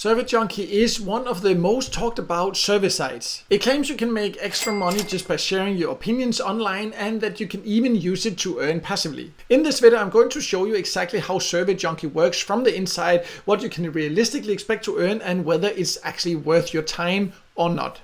Survey Junkie is one of the most talked about survey sites. It claims you can make extra money just by sharing your opinions online and that you can even use it to earn passively. In this video I'm going to show you exactly how Survey Junkie works from the inside, what you can realistically expect to earn and whether it's actually worth your time or not.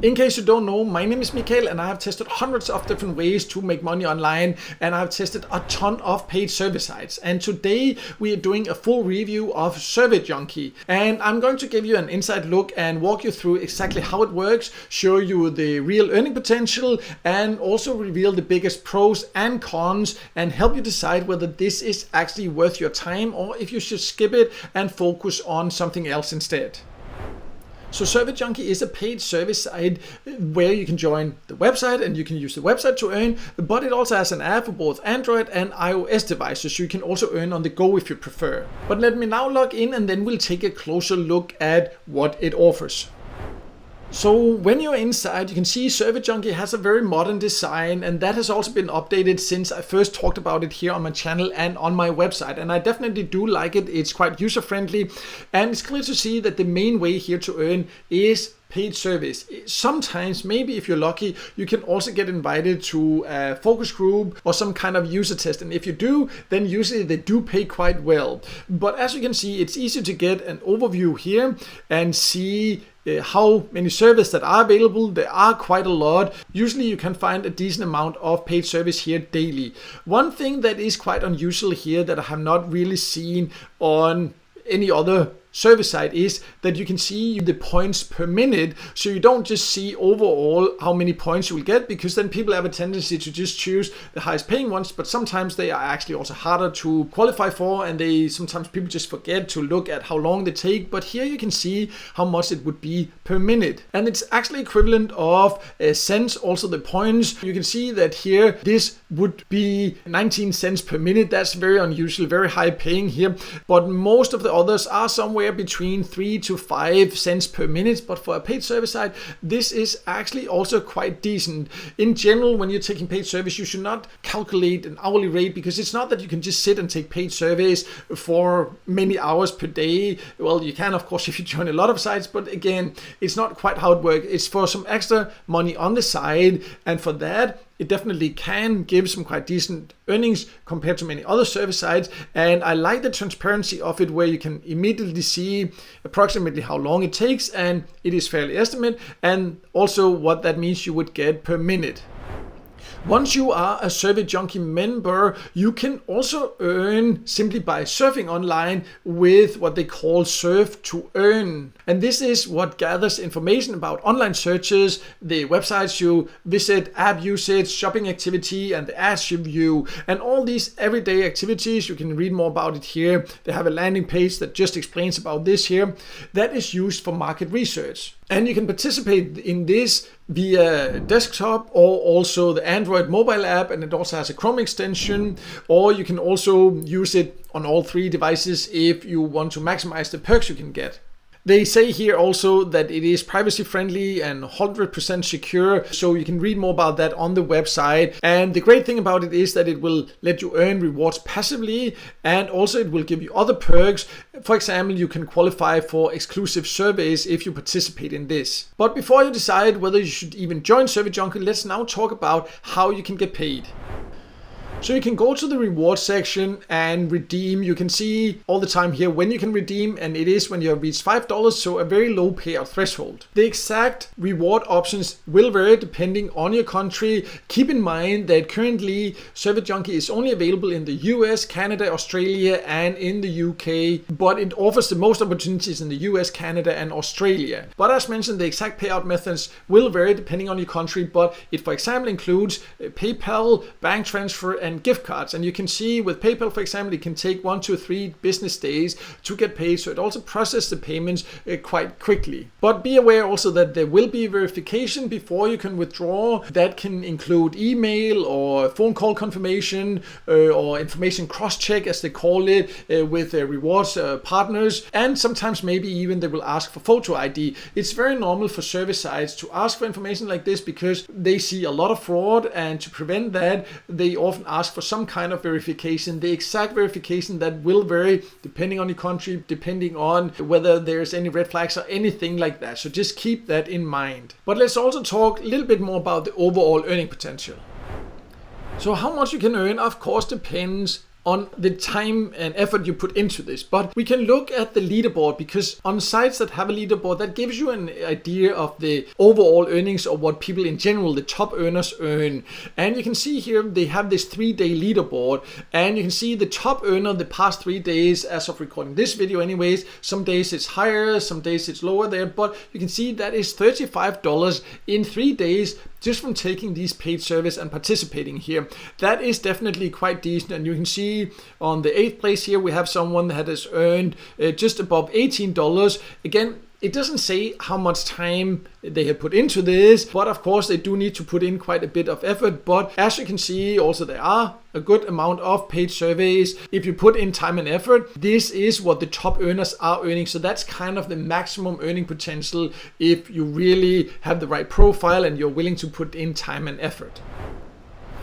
In case you don't know, my name is Mikael and I have tested hundreds of different ways to make money online, and I've tested a ton of paid survey sites. And today we are doing a full review of Survey Junkie, and I'm going to give you an inside look and walk you through exactly how it works, show you the real earning potential, and also reveal the biggest pros and cons and help you decide whether this is actually worth your time or if you should skip it and focus on something else instead. So Survey Junkie is a paid service site where you can join the website and you can use the website to earn, but it also has an app for both Android and iOS devices, so you can also earn on the go if you prefer. But let me now log in and then we'll take a closer look at what it offers. So when you're inside, you can see Survey Junkie has a very modern design, and that has also been updated since I first talked about it here on my channel and on my website, and I definitely do like it. It's quite user friendly, and it's clear to see that the main way here to earn is paid service. Sometimes, maybe if you're lucky, you can also get invited to a focus group or some kind of user test, and if you do, then usually they do pay quite well. But as you can see, it's easy to get an overview here and see how many surveys that are available. There are quite a lot. Usually you can find a decent amount of paid service here daily. One thing that is quite unusual here that I have not really seen on any other service site is that you can see the points per minute, so you don't just see overall how many points you will get, because then people have a tendency to just choose the highest paying ones, but sometimes they are actually also harder to qualify for, and sometimes people just forget to look at how long they take. But here you can see how much it would be per minute, and it's actually equivalent of cents. Also the points, you can see that here this would be 19 cents per minute. That's very unusual, very high paying here, but most of the others are somewhere between 3 to 5 cents per minute. But for a paid service site, this is actually also quite decent. In general, when you're taking paid service, you should not calculate an hourly rate, because it's not that you can just sit and take paid service for many hours per day. Well, you can of course if you join a lot of sites, but again, it's not quite how it works. It's for some extra money on the side, and for that it definitely can give some quite decent earnings compared to many other service sites. And I like the transparency of it, where you can immediately see approximately how long it takes, and it is fairly estimate, and also what that means you would get per minute. Once you are a Survey Junkie member, you can also earn simply by surfing online with what they call Surf to Earn. And this is what gathers information about online searches, the websites you visit, app usage, shopping activity, and the ads you view. And all these everyday activities, you can read more about it here. They have a landing page that just explains about this here. That is used for market research. And you can participate in this via desktop or also the Android mobile app, and it also has a Chrome extension, or you can also use it on all three devices if you want to maximize the perks you can get. They say here also that it is privacy friendly and 100% secure, so you can read more about that on the website. And the great thing about it is that it will let you earn rewards passively, and also it will give you other perks. For example, you can qualify for exclusive surveys if you participate in this. But before you decide whether you should even join Survey Junkie, let's now talk about how you can get paid. So you can go to the reward section and redeem. You can see all the time here when you can redeem, and it is when you have reached $5, so a very low payout threshold. The exact reward options will vary depending on your country. Keep in mind that currently Survey Junkie is only available in the US, Canada, Australia, and in the UK, but it offers the most opportunities in the US, Canada, and Australia. But as mentioned, the exact payout methods will vary depending on your country, but it, for example, includes PayPal, bank transfer, and gift cards. And you can see with PayPal, for example, it can take 1 to 3 business days to get paid, so it also processes the payments quite quickly. But be aware also that there will be verification before you can withdraw. That can include email or phone call confirmation or information cross-check, as they call it, with rewards partners, and sometimes maybe even they will ask for photo ID. It's very normal for service sites to ask for information like this because they see a lot of fraud, and to prevent that, they often ask ask for some kind of verification. The exact verification that will vary depending on your country, depending on whether there's any red flags or anything like that. So just keep that in mind. But let's also talk a little bit more about the overall earning potential. So how much you can earn, of course, depends on the time and effort you put into this. But we can look at the leaderboard, because on sites that have a leaderboard, that gives you an idea of the overall earnings or what people in general, the top earners, earn. And you can see here they have this 3-day leaderboard, and you can see the top earner the past 3 days as of recording this video anyways. Some days it's higher, some days it's lower there, but you can see that is $35 in 3 days just from taking these paid service and participating here. That is definitely quite decent. And you can see on the 8th place here we have someone that has earned just above $18. Again, it doesn't say how much time they have put into this, but of course they do need to put in quite a bit of effort. But as you can see, also there are a good amount of paid surveys. If you put in time and effort, this is what the top earners are earning. So that's kind of the maximum earning potential if you really have the right profile and you're willing to put in time and effort.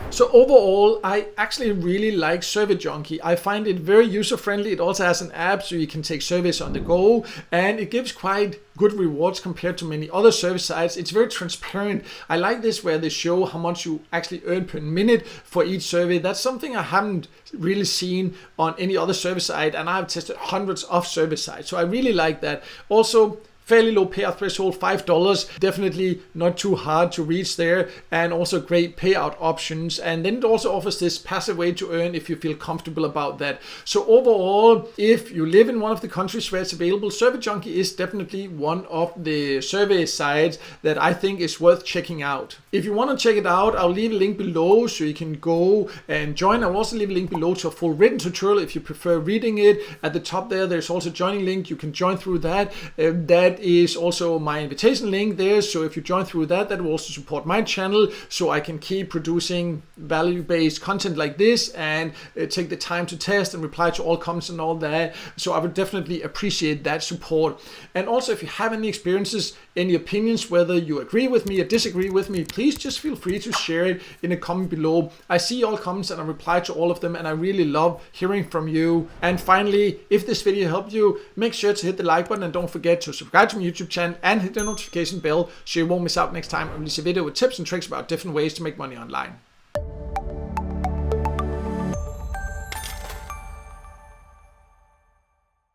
So overall, I actually really like Survey Junkie. I find it very user-friendly. It also has an app so you can take surveys on the go, and it gives quite good rewards compared to many other survey sites. It's very transparent. I like this where they show how much you actually earn per minute for each survey. That's something I haven't really seen on any other survey site, and I've tested hundreds of survey sites. So I really like that. Also, fairly low payout threshold, $5, definitely not too hard to reach there, and also great payout options. And then it also offers this passive way to earn if you feel comfortable about that. So overall, if you live in one of the countries where it's available, Survey Junkie is definitely one of the survey sites that I think is worth checking out. If you want to check it out, I'll leave a link below so you can go and join. I'll also leave a link below to a full written tutorial if you prefer reading it. At the top there's also a joining link. You can join through that. That is also my invitation link there. So if you join through that, that will also support my channel so I can keep producing value-based content like this and take the time to test and reply to all comments and all that. So I would definitely appreciate that support. And also, if you have any experiences, any opinions, whether you agree with me or disagree with me, please just feel free to share it in a comment below. I see all comments and I reply to all of them, and I really love hearing from you. And finally, if this video helped you, make sure to hit the like button and don't forget to subscribe to my YouTube channel and hit the notification bell so you won't miss out next time I release a video with tips and tricks about different ways to make money online.